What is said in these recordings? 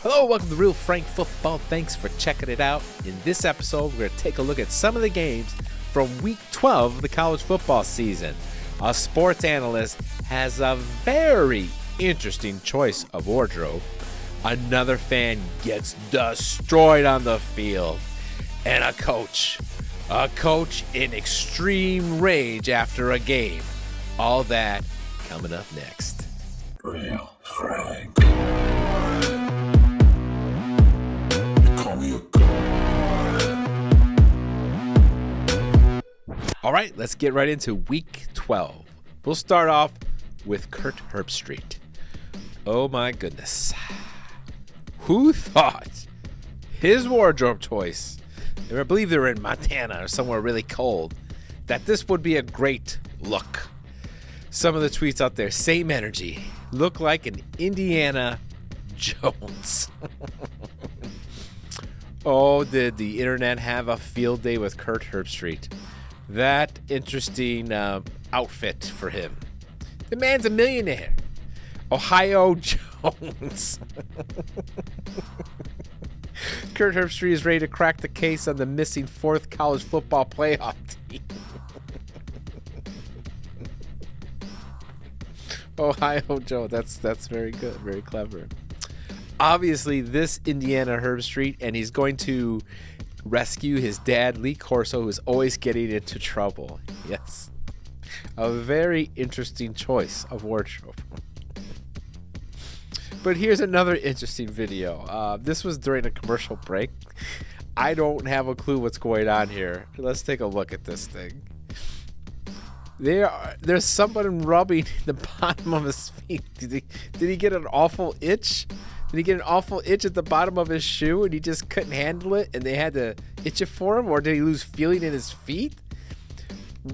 Hello, welcome to Real Frank Football. Thanks for checking it out. In this episode, we're going to take a look at some of the games from Week 12 of the college football season. A sports analyst has a very interesting choice of wardrobe. Another fan gets destroyed on the field. And a coach in extreme rage after a game. All that coming up next. Real Frank. All right, let's get right into Week 12. We'll start off with Kurt Herbstreit. Oh my goodness. Who thought his wardrobe choice, I believe they were in Montana or somewhere really cold, that this would be a great look? Some of the tweets out there, same energy, look like an Indiana Jones. Oh, did the internet have a field day with Kurt Herbstreit? That interesting outfit for him. The man's a millionaire. Ohio Jones. Kurt Herbstreit is ready to crack the case on the missing fourth college football playoff team. Ohio Jones. That's very good. Very clever. Obviously, this Indiana Herbstreit, and he's going to rescue his dad, Lee Corso, who's always getting into trouble. Yes. A very interesting choice of wardrobe. But here's another interesting video. This was during a commercial break. I don't have a clue what's going on here. Let's take a look at this thing. There's someone rubbing the bottom of his feet. Did he get an awful itch? Did he get an awful itch at the bottom of his shoe and he just couldn't handle it and they had to itch it for him? Or did he lose feeling in his feet?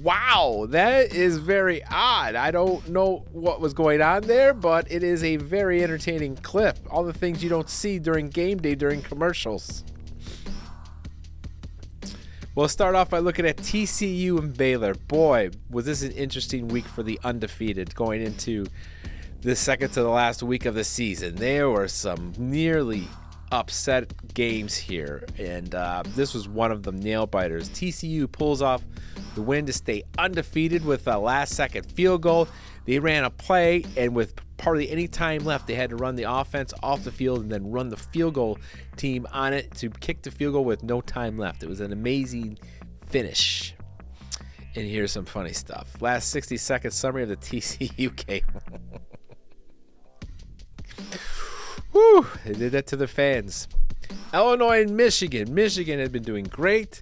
Wow, that is very odd. I don't know what was going on there, but it is a very entertaining clip. All the things you don't see during game day, during commercials. We'll start off by looking at TCU and Baylor. Boy, was this an interesting week for the undefeated going into the second to the last week of the season. There were some nearly upset games here, and this was one of them, nail biters. TCU pulls off the win to stay undefeated with a last-second field goal. They ran a play, and with hardly any time left, they had to run the offense off the field and then run the field goal team on it to kick the field goal with no time left. It was an amazing finish. And here's some funny stuff. Last 60-second summary of the TCU game. Whew, they did that to the fans. Illinois and Michigan. Michigan had been doing great.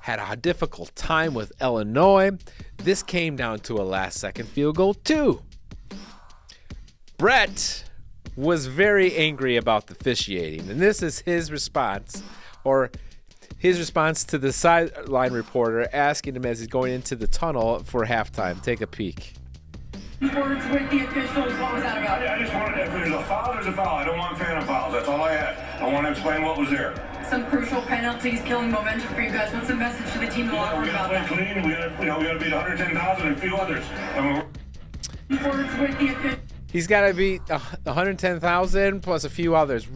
Had a difficult time with Illinois. This came down to a last-second field goal, too. Brett was very angry about the officiating, and this is his response, or his response to the sideline reporter asking him as he's going into the tunnel for halftime. Take a peek. Words with the officials, what was that about? I just wanted, if there's a foul, there's a foul. I don't want phantom fouls. That's all I had. I want to explain what was there. Some crucial penalties killing momentum for you guys. What's the message to the team in the locker room about that? We got to play clean. We got to beat 110,000 and a few others. Words with the officials. He's got to beat 110,000 plus a few others,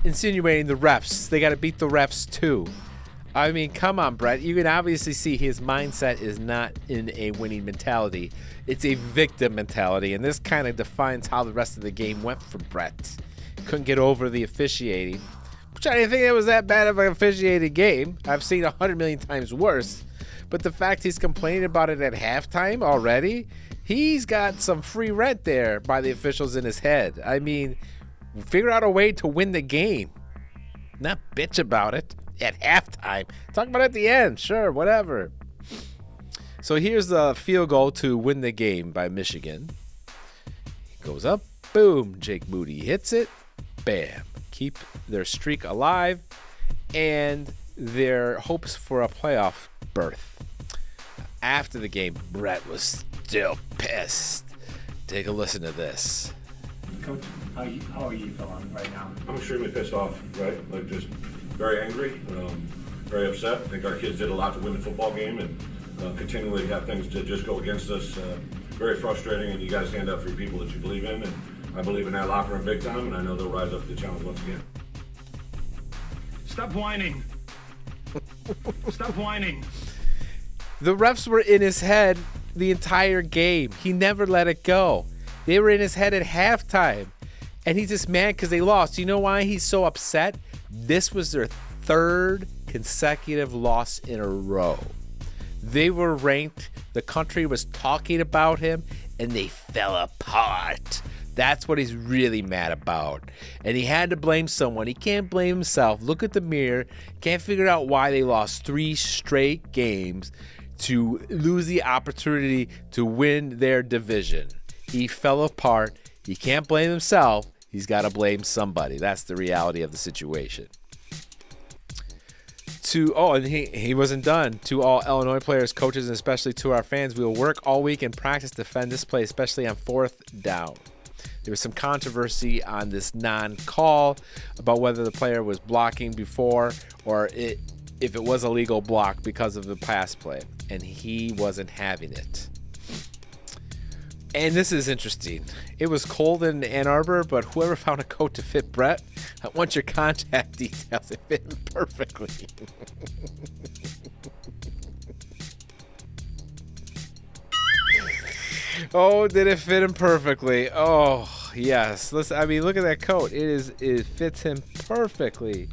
insinuating the refs. They got to beat the refs too. I mean, come on, Brett. You can obviously see his mindset is not in a winning mentality. It's a victim mentality, and this kind of defines how the rest of the game went for Brett. Couldn't get over the officiating, which I didn't think it was that bad of an officiated game. I've seen 100 million times worse. But the fact he's complaining about it at halftime already, he's got some free rent there by the officials in his head. I mean, figure out a way to win the game. Not bitch about it at halftime. Talk about it at the end. Sure, whatever. So here's the field goal to win the game by Michigan. He goes up. Boom. Jake Moody hits it. Bam. Keep their streak alive and their hopes for a playoff berth. After the game, Brett was still pissed. Take a listen to this. Coach, how are you feeling right now? I'm extremely pissed off, right? Like, just very angry, very upset. I think our kids did a lot to win the football game, and continually have things to just go against us. Very frustrating, and you got to stand up for your people that you believe in. And I believe in that locker room big time, and I know they'll rise up to the challenge once again. Stop whining. Stop whining. The refs were in his head the entire game. He never let it go. They were in his head at halftime. And he's just mad because they lost. You know why he's so upset? This was their third consecutive loss in a row. They were ranked. The country was talking about him, and they fell apart. That's what he's really mad about. And he had to blame someone. He can't blame himself. Look at the mirror. Can't figure out why they lost 3 straight games to lose the opportunity to win their division. He fell apart. He can't blame himself. He's got to blame somebody. That's the reality of the situation. And he wasn't done. To all Illinois players, coaches, and especially to our fans, we will work all week in practice to defend this play, especially on 4th down. There was some controversy on this non-call about whether the player was blocking before or if it was a legal block because of the pass play, and he wasn't having it. And this is interesting. It was cold in Ann Arbor, but whoever found a coat to fit Brett, I want your contact details. It fit him perfectly. Oh, did it fit him perfectly? Oh, yes. Listen, I mean, look at that coat. It fits him perfectly.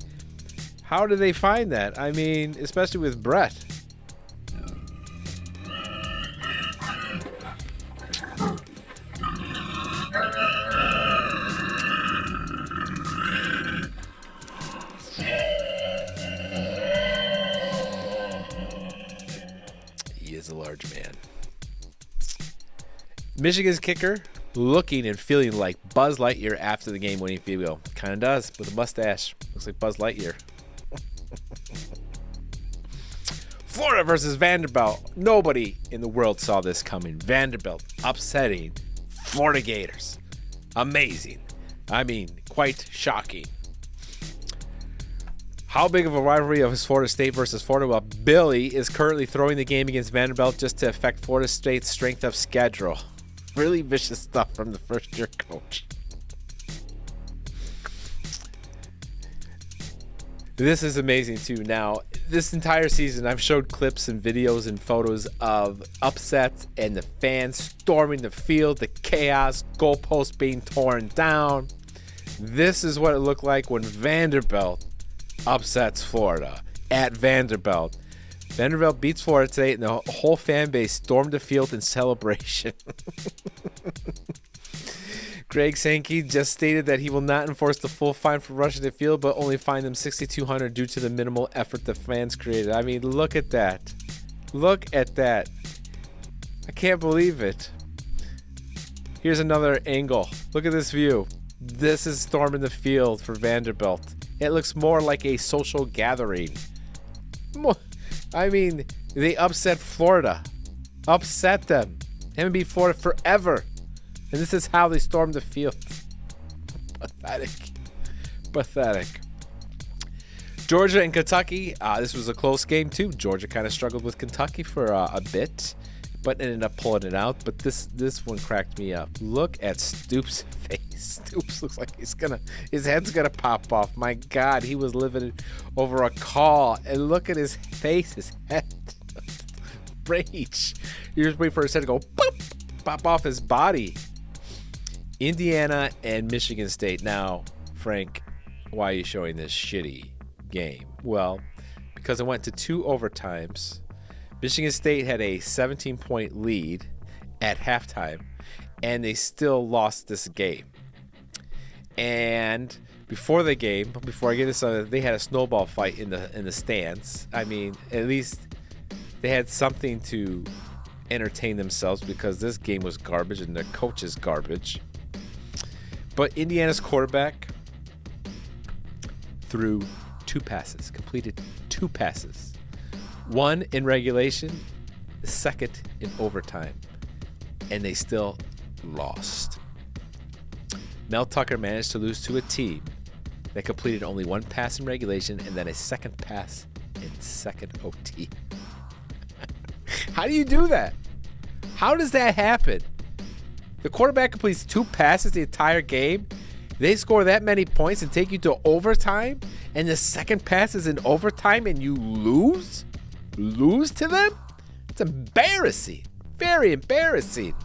How did they find that? I mean, especially with Brett. He is a large man. Michigan's kicker looking and feeling like Buzz Lightyear after the game winning field goal. Kind of does, with a mustache. Looks like Buzz Lightyear. Florida versus Vanderbilt. Nobody in the world saw this coming. Vanderbilt upsetting Florida Gators. Amazing. I mean, quite shocking. How big of a rivalry is Florida State versus Florida? Well, Billy is currently throwing the game against Vanderbilt just to affect Florida State's strength of schedule. Really vicious stuff from the first-year coach. This is amazing, too. Now, this entire season, I've showed clips and videos and photos of upsets and the fans storming the field, the chaos, goalposts being torn down. This is what it looked like when Vanderbilt upsets Florida at Vanderbilt. Vanderbilt beats Florida State, and the whole fan base stormed the field in celebration. Greg Sankey just stated that he will not enforce the full fine for rushing the field, but only fine them $6,200 due to the minimal effort the fans created. I mean, look at that. Look at that. I can't believe it. Here's another angle. Look at this view. This is storming the field for Vanderbilt. It looks more like a social gathering. I mean, they upset Florida. Upset them. Haven't beat Florida forever. And this is how they stormed the field. Pathetic. Pathetic. Georgia and Kentucky. This was a close game, too. Georgia kind of struggled with Kentucky for a bit, but ended up pulling it out. But this one cracked me up. Look at Stoops' face. Stoops looks like his head's gonna pop off. My God, he was living over a call. And look at his face, his head. Rage. You just wait for his head to go pop off his body. Indiana and Michigan State. Now, Frank, why are you showing this shitty game? Well, because it went to 2 overtimes. Michigan State had a 17-point lead at halftime, and they still lost this game. And before the game, before I get this, they had a snowball fight in the stands. I mean, at least they had something to entertain themselves because this game was garbage and their coach is garbage. But Indiana's quarterback threw 2 passes, completed 2 passes. One in regulation, the second in overtime. And they still lost. Mel Tucker managed to lose to a team that completed only 1 pass in regulation and then a second pass in second OT. How do you do that? How does that happen? The quarterback completes 2 passes the entire game. They score that many points and take you to overtime, and the second pass is in overtime and you lose? Lose to them? It's embarrassing. Very embarrassing.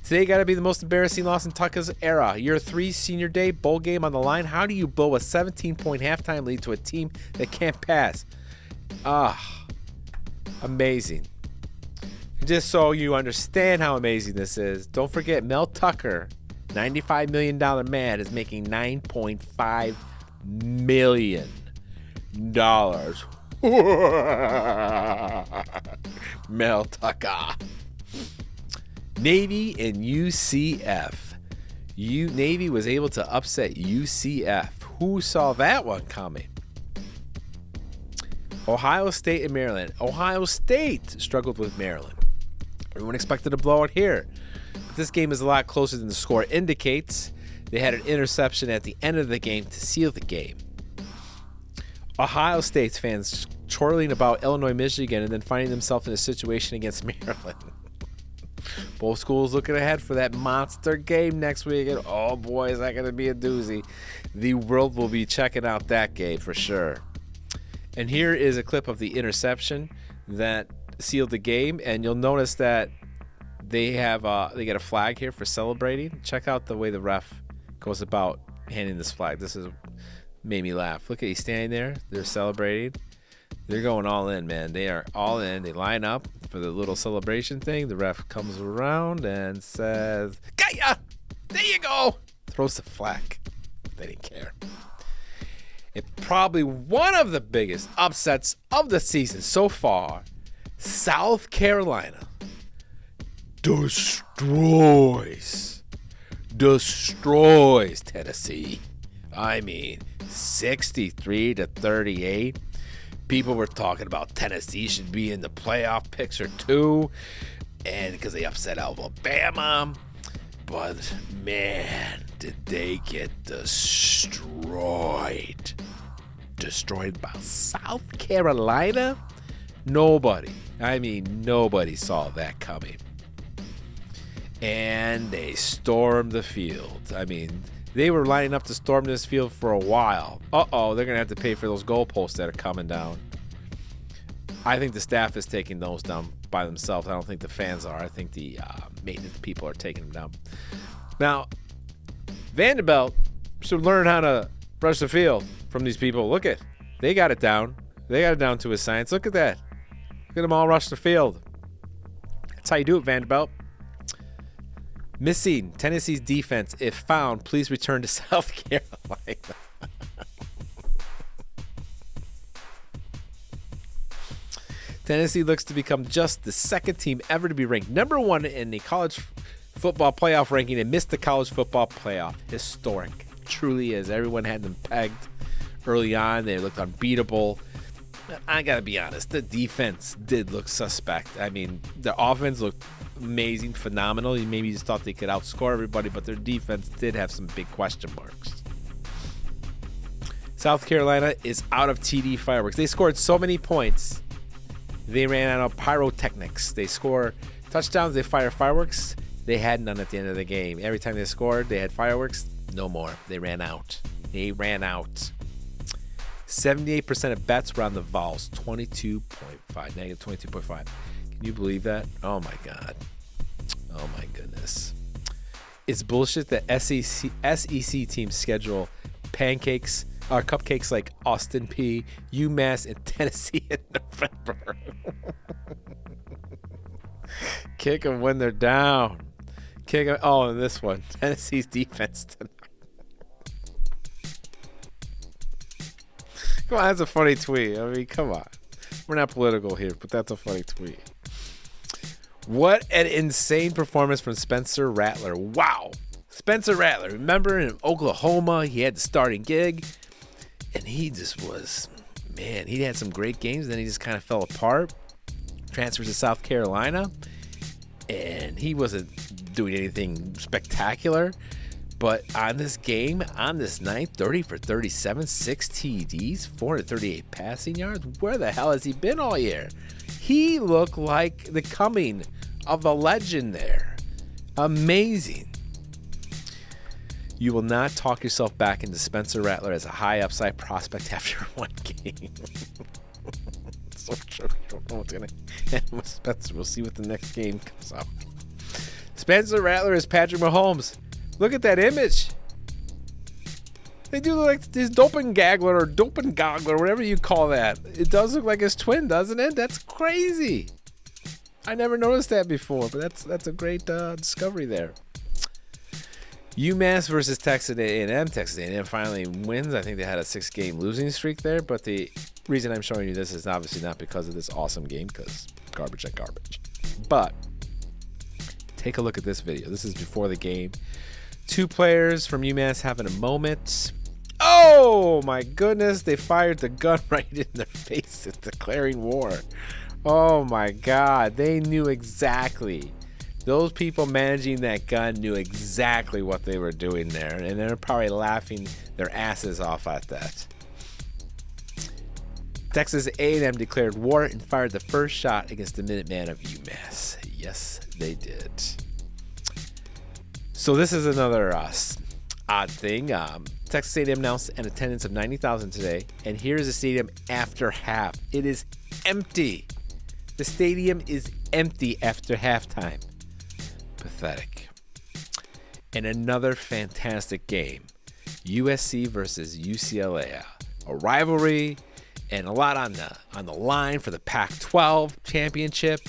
Today got to be the most embarrassing loss in Tucker's era. Year 3 senior day, bowl game on the line. How do you blow a 17-point halftime lead to a team that can't pass? Amazing. Just so you understand how amazing this is, don't forget Mel Tucker, $95 million man, is making $9.5 million. Mel Tucker. Navy and UCF. Navy was able to upset UCF. Who saw that one coming? Ohio State and Maryland. Ohio State struggled with Maryland. Everyone expected a blowout here. But this game is a lot closer than the score indicates. They had an interception at the end of the game to seal the game. Ohio State's fans chortling about Illinois, Michigan, and then finding themselves in a situation against Maryland. Both schools looking ahead for that monster game next week. And oh boy, is that going to be a doozy. The world will be checking out that game for sure. And here is a clip of the interception that sealed the game. And you'll notice that they get a flag here for celebrating. Check out the way the ref goes about handing this flag. This is made me laugh. Look at you standing there. They're celebrating. They're going all in, man. They are all in. They line up for the little celebration thing. The ref comes around and says, "Got ya! There you go!" Throws the flag. They didn't care. It probably one of the biggest upsets of the season so far. South Carolina destroys Tennessee. I mean, 63-38. People were talking about Tennessee should be in the playoff picture too, and because they upset Alabama. But man, did they get destroyed. Destroyed by South Carolina? Nobody saw that coming. And they stormed the field. I mean, they were lining up to storm this field for a while. They're going to have to pay for those goalposts that are coming down. I think the staff is taking those down by themselves. I don't think the fans are. I think the maintenance people are taking them down. Now, Vanderbilt should learn how to rush the field from these people. Look at, they got it down. They got it down to a science. Look at that. Look at them all rush the field. That's how you do it, Vanderbilt. Missing Tennessee's defense. If found, please return to South Carolina. Tennessee looks to become just the second team ever to be ranked number 1 in the college football playoff ranking and missed the college football playoff. Historic. Truly is. Everyone had them pegged early on. They looked unbeatable. I got to be honest. The defense did look suspect. I mean, the offense looked amazing, phenomenal. You maybe just thought they could outscore everybody, but their defense did have some big question marks. South Carolina is out of TD fireworks. They scored so many points. They ran out of pyrotechnics. They score touchdowns. They fire fireworks. They had none at the end of the game. Every time they scored, they had fireworks. No more. They ran out. 78% of bets were on the Vols. 22.5. Negative 22.5. Can you believe that? Oh, my God. Oh, my goodness. It's bullshit that SEC teams schedule cupcakes like Austin Peay, UMass, and Tennessee in November. Kick them when they're down. Kick them. Oh, and this one. Tennessee's defense tonight. Come on, that's a funny tweet. I mean, come on. We're not political here, but that's a funny tweet. What an insane performance from Spencer Rattler. Wow. Spencer Rattler. Remember in Oklahoma, he had the starting gig, and he just was, man, he had some great games, then he just kind of fell apart. Transfers to South Carolina, and he wasn't doing anything spectacular. But on this game, on this night, 30 for 37, 6 TDs, 438 passing yards. Where the hell has he been all year? He looked like the coming of a legend there. Amazing. You will not talk yourself back into Spencer Rattler as a high upside prospect after one game. So true. I don't know what's going to happen with Spencer. We'll see what the next game comes out. Spencer Rattler is Patrick Mahomes. Look at that image. They do look like this doppelganger or doppelganger, whatever you call that. It does look like his twin, doesn't it? That's crazy. I never noticed that before, but that's a great discovery there. UMass versus Texas A&M. Texas A&M finally wins. I think they had a 6-game losing streak there, but the reason I'm showing you this is obviously not because of this awesome game, because garbage at garbage. But take a look at this video. This is before the game. 2 players from UMass having a moment. Oh my goodness, they fired the gun right in their face, declaring war. Oh my God, they knew exactly. Those people managing that gun knew exactly what they were doing there, and they're probably laughing their asses off at that. Texas A&M declared war and fired the first shot against the Minuteman of UMass. Yes, they did. So this is another odd thing. Texas A&M announced an attendance of 90,000 today, and here's the stadium after half. It is empty. The stadium is empty after halftime. Pathetic. And another fantastic game. USC versus UCLA. A rivalry and a lot on the line for the Pac-12 championship.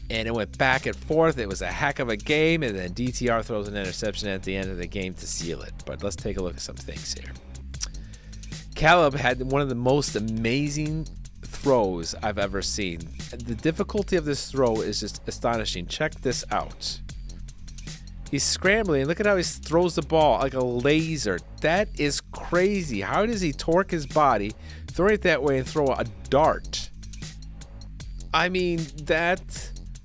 And it went back and forth. It was a heck of a game, and then DTR throws an interception at the end of the game to seal it. But let's take a look at some things here. Caleb had one of the most amazing throws I've ever seen. The difficulty of this throw is just astonishing. Check this out. He's scrambling. Look at how he throws the ball like a laser. That is crazy. How does he torque his body, throw it that way, and throw a dart? I mean, that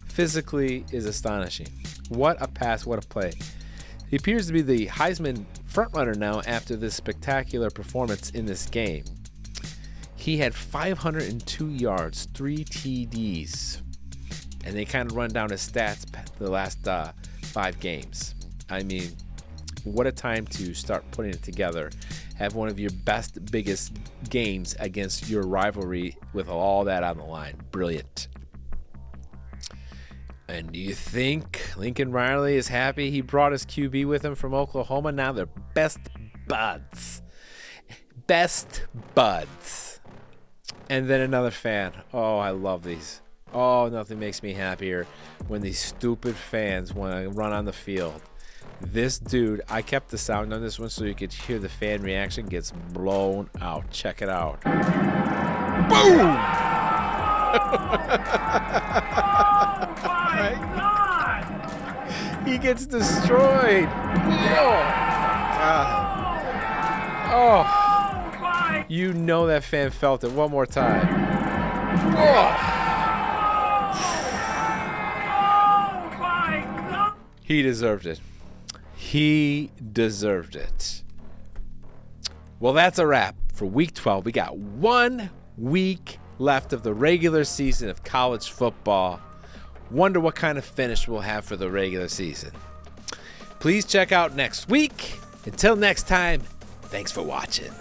physically is astonishing. What a pass, what a play. He appears to be the Heisman frontrunner now after this spectacular performance in this game. He had 502 yards, 3 TDs, and they kind of run down his stats the last 5 games. I mean, what a time to start putting it together. Have one of your best, biggest games against your rivalry with all that on the line. Brilliant. And do you think Lincoln Riley is happy he brought his QB with him from Oklahoma? Now they're best buds. Best buds. And then another fan. Oh, I love these. Oh, nothing makes me happier when these stupid fans want to run on the field. This dude, I kept the sound on this one so you could hear the fan reaction, gets blown out. Check it out. Boom! He gets destroyed. Oh, God. Oh, you know that fan felt it. One more time. Oh. He deserved it. He deserved it. Well, that's a wrap for Week 12. We got 1 week left of the regular season of college football. Wonder what kind of finish we'll have for the regular season. Please check out next week. Until next time, thanks for watching.